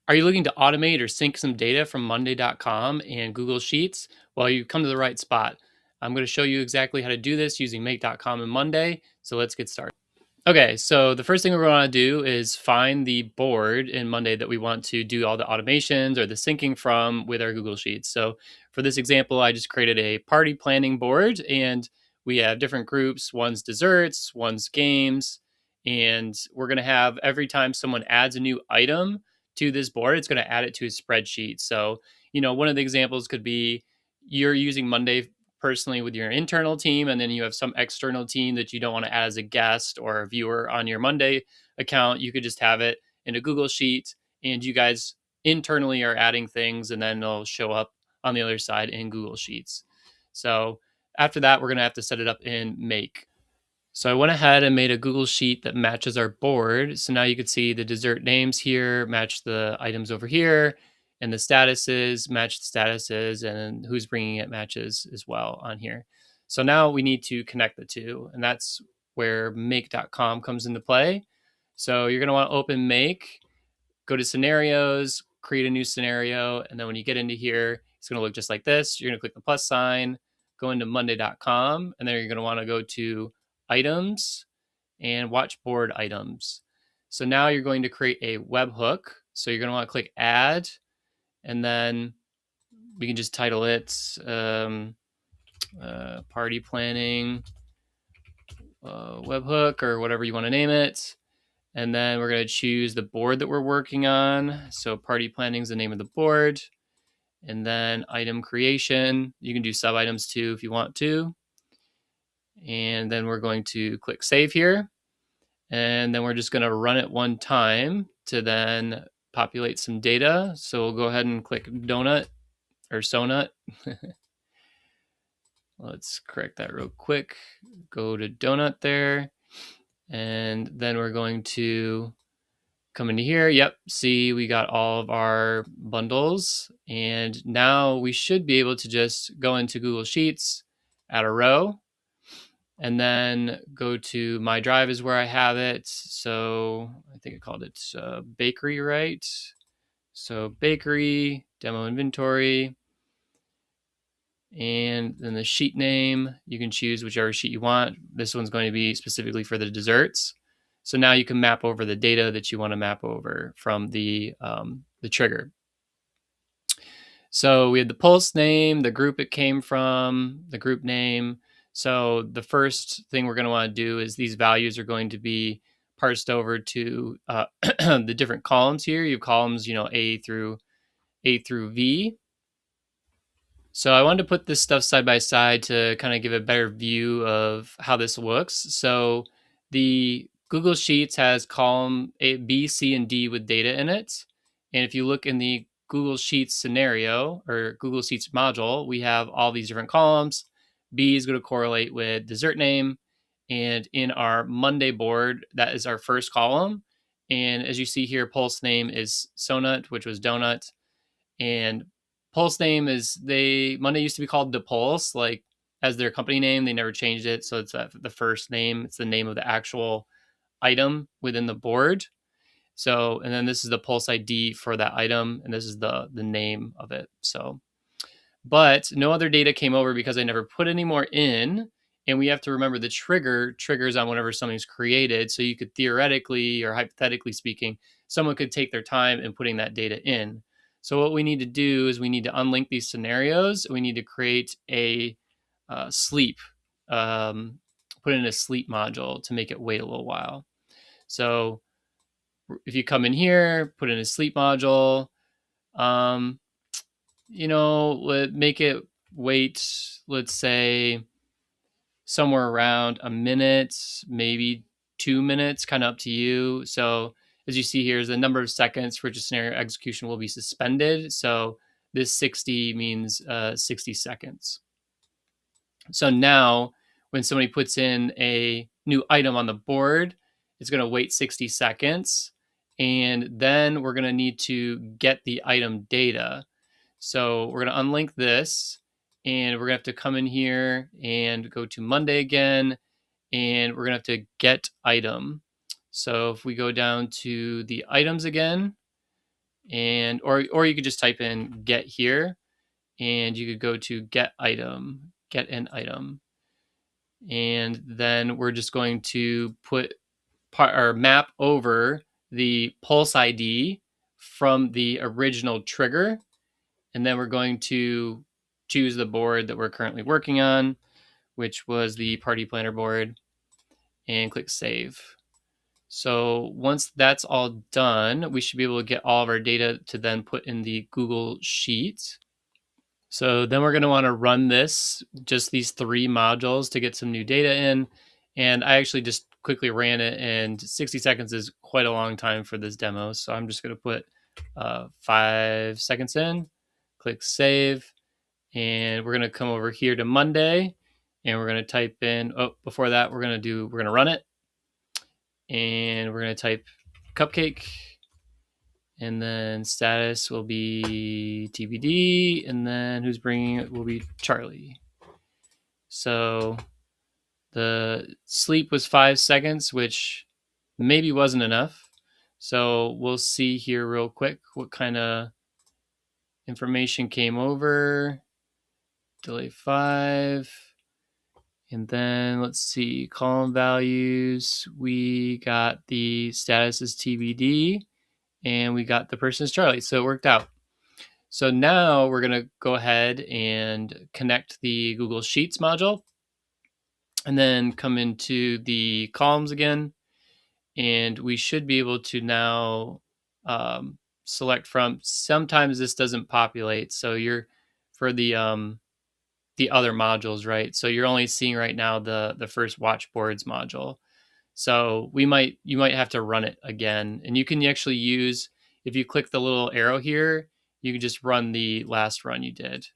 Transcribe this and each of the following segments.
Are you looking to automate or sync some data from Monday.com and Google Sheets? Well, you've come to the right spot. I'm going to show you exactly how to do this using make.com and Monday. So let's get started. Okay, so the first thing we're going to do is find the board in Monday that we want to do all the automations or the syncing from with our Google Sheets. So for this example, I just created a party planning board and we have different groups. One's desserts, one's games, and we're going to have every time someone adds a new item to this board, it's going to add it to a spreadsheet. So, one of the examples could be you're using Monday personally with your internal team, and then you have some external team that you don't want to add as a guest or a viewer on your Monday account. You could just have it in a Google Sheet, and you guys internally are adding things, and then they'll show up on the other side in Google Sheets. So after that, we're going to have to set it up in Make. So I went ahead and made a Google Sheet that matches our board. So now you can see the dessert names here, match the items over here, and the statuses match the statuses, and who's bringing it matches as well on here. So now we need to connect the two, and that's where make.com comes into play. So you're going to want to open Make, go to scenarios, create a new scenario, and then when you get into here, it's going to look just like this. You're going to click the plus sign, go into monday.com, and then you're going to want to go to items and watch board items. So now you're going to create a webhook. So you're going to want to click add, and then we can just title it party planning webhook or whatever you want to name it. And then we're going to choose the board that we're working on. So party planning is the name of the board. And then item creation. You can do sub items too if you want to. And then we're going to click save here. And then we're just going to run it one time to then populate some data. So we'll go ahead and click donut or sonut. Let's correct that real quick. Go to donut there. And then we're going to come into here. Yep, see, we got all of our bundles. And now we should be able to just go into Google Sheets, add a row, and then go to my drive is where I have it. So I think I called it bakery, right? So bakery, demo inventory, and then the sheet name, you can choose whichever sheet you want. This one's going to be specifically for the desserts. So now you can map over the data that you want to map over from the trigger. So we had the pulse name, the group it came from, the group name. So the first thing we're going to want to do is these values are going to be parsed over to the different columns here. You have columns, A through V. So I wanted to put this stuff side by side to kind of give a better view of how this looks. So the Google Sheets has column A, B, C, and D with data in it. And if you look in the Google Sheets scenario or Google Sheets module, we have all these different columns. B is going to correlate with dessert name. And in our Monday board, that is our first column. And as you see here, Pulse name is Sonut, which was donut. And Pulse name is Monday used to be called The Pulse, like as their company name. They never changed it. So it's the first name. It's the name of the actual item within the board. So, and then this is the Pulse ID for that item. And this is the name of it. So, but no other data came over because I never put any more in. And we have to remember the trigger triggers on whenever something's created. So you could theoretically or hypothetically speaking, someone could take their time in putting that data in. So what we need to do is we need to unlink these scenarios. We need to create a sleep, put in a sleep module to make it wait a little while. So if you come in here, put in a sleep module, make it wait, let's say somewhere around a minute, maybe 2 minutes, kind of up to you. So as you see here is the number of seconds for which a scenario execution will be suspended. So this 60 means 60 seconds. So now when somebody puts in a new item on the board, it's going to wait 60 seconds. And then we're going to need to get the item data. So we're going to unlink this. And we're going to have to come in here and go to Monday again. And we're going to have to get item. So if we go down to the items again, and or you could just type in get here, and you could go to get an item, and then we're just going to put or map over the pulse ID from the original trigger, and then we're going to choose the board that we're currently working on, which was the party planner board, and click save. So once that's all done, we should be able to get all of our data to then put in the Google Sheet. So then we're going to want to run this, just these 3 modules, to get some new data in. And I actually just quickly ran it, and 60 seconds is quite a long time for this demo. So I'm just going to put 5 seconds in, click save, and we're going to come over here to Monday, and we're going to type in, oh, before that, we're going to run it, and we're going to type cupcake, and then status will be TBD, and then who's bringing it will be Charlie. So the sleep was 5 seconds, which maybe wasn't enough. So we'll see here real quick what kind of information came over. Delay 5. And then let's see, column values. We got the status is TBD, and we got the person is Charlie. So it worked out. So now we're going to go ahead and connect the Google Sheets module, and then come into the columns again. And we should be able to now select from, sometimes this doesn't populate. So you're for the other modules, right? So you're only seeing right now the first watch boards module. So you might have to run it again, and you can actually use, if you click the little arrow here, you can just run the last run you did.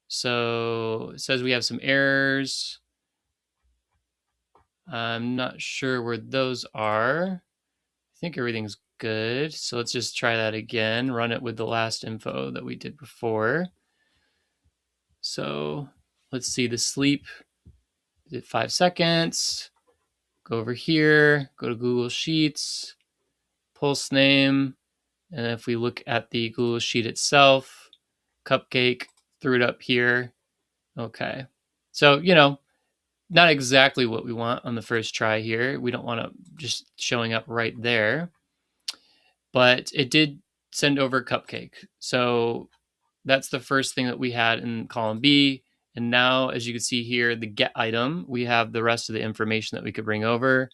So it says we have some errors. I'm not sure where those are. I think everything's good. So let's just try that again. Run it with the last info that we did before. So let's see, the sleep did 5 seconds. Go over here, go to Google Sheets, pulse name, and if we look at the Google Sheet itself, cupcake, threw it up here. Okay. So, not exactly what we want on the first try here. We don't want to just showing up right there. But it did send over cupcake. So that's the first thing that we had in column B. And now, as you can see here, the get item, we have the rest of the information that we could bring over.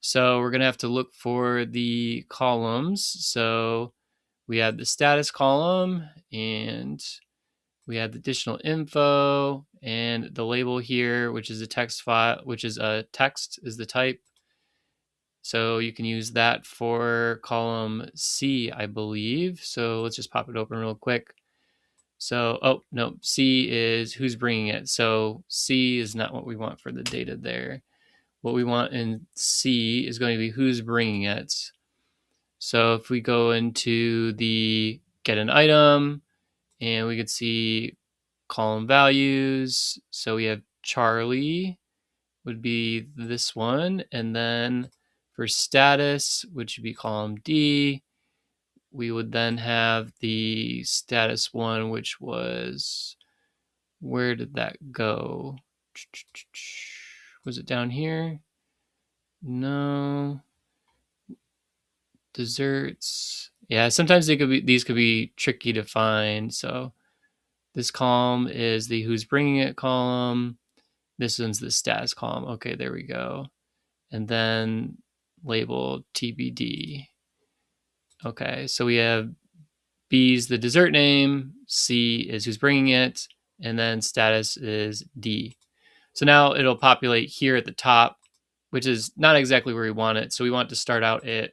So we're going to have to look for the columns. So we have the status column, and we have the additional info, and the label here, which is a text file, which is a text is the type. So you can use that for column C, I believe. So let's just pop it open real quick. So, oh, no, C is who's bringing it. So C is not what we want for the data there. What we want in C is going to be who's bringing it. So if we go into the get an item, and we could see column values. So we have Charlie would be this one. And then for status, which would be column D, we would then have the status one, which was, where did that go? Was it down here? No. Desserts. Yeah, sometimes these could be tricky to find. So this column is the who's bringing it column. This one's the status column. Okay, there we go. And then label TBD. Okay, so we have B's the dessert name, C is who's bringing it, and then status is D. So now it'll populate here at the top, which is not exactly where we want it. So we want to start out at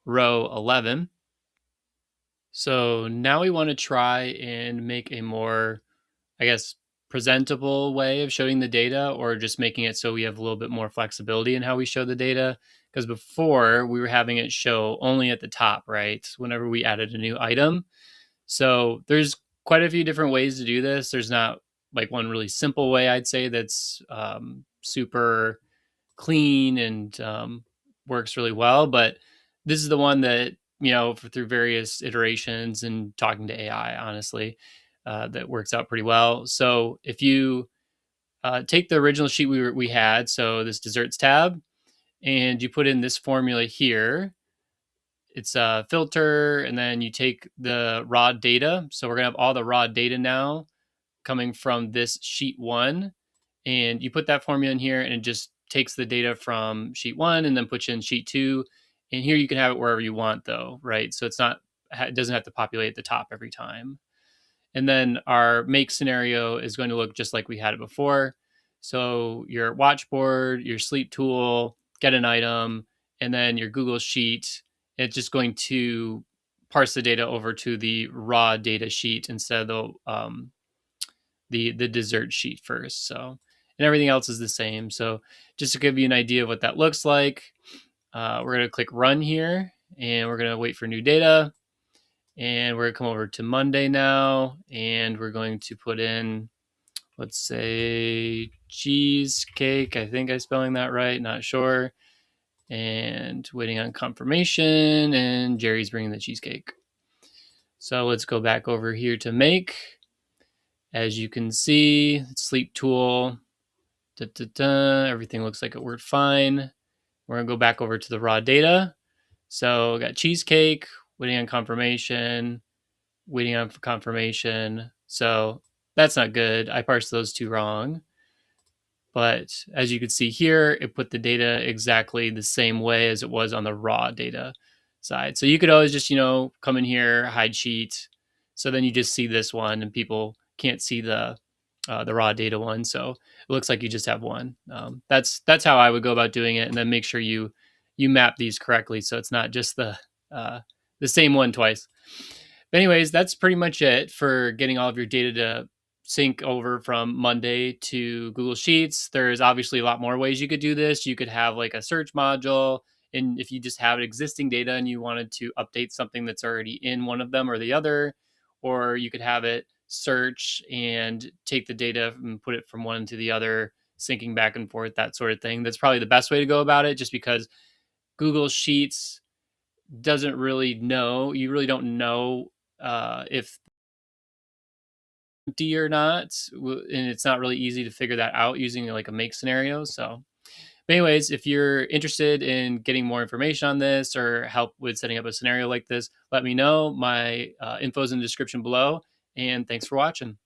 row 11. So now we want to try and make a more, I guess, presentable way of showing the data, or just making it so we have a little bit more flexibility in how we show the data. Because before we were having it show only at the top, right? Whenever we added a new item. So there's quite a few different ways to do this. There's not like one really simple way, I'd say, that's super clean and works really well. But this is the one that through various iterations and talking to AI, honestly, that works out pretty well. So if you take the original sheet we had, so this desserts tab, and you put in this formula here, it's a filter, and then you take the raw data. So we're gonna have all the raw data now coming from this sheet one, and you put that formula in here, and it just takes the data from sheet one and then puts you in sheet two. And here you can have it wherever you want, though, right? So it doesn't have to populate at the top every time. And then our make scenario is going to look just like we had it before. So your watchboard, your sleep tool, get an item, and then your Google Sheet. It's just going to parse the data over to the raw data sheet instead of the dessert sheet first. So, and everything else is the same. So just to give you an idea of what that looks like, we're going to click run here, and we're going to wait for new data. And we're going to come over to Monday now, and we're going to put in, let's say, cheesecake. I think I'm spelling that right, not sure. And waiting on confirmation, and Jerry's bringing the cheesecake. So let's go back over here to make. As you can see, sleep tool, everything looks like it worked fine. We're going to go back over to the raw data. So we got cheesecake, waiting on confirmation, waiting on confirmation. So that's not good. I parsed those two wrong. But as you can see here, it put the data exactly the same way as it was on the raw data side. So you could always just, come in here, hide sheet. So then you just see this one, and people can't see the raw data one. So it looks like you just have one. That's how I would go about doing it, and then make sure you map these correctly, so it's not just the same one twice. But anyways, that's pretty much it for getting all of your data to sync over from Monday to Google Sheets. There's obviously a lot more ways you could do this. You could have like a search module, and if you just have existing data and you wanted to update something that's already in one of them or the other, or you could have it search and take the data and put it from one to the other, syncing back and forth, that sort of thing. That's probably the best way to go about it, just because Google Sheets doesn't really know. You really don't know if empty or not, and it's not really easy to figure that out using like a make scenario. So but anyways, if you're interested in getting more information on this or help with setting up a scenario like this, let me know. My info's in the description below, and thanks for watching.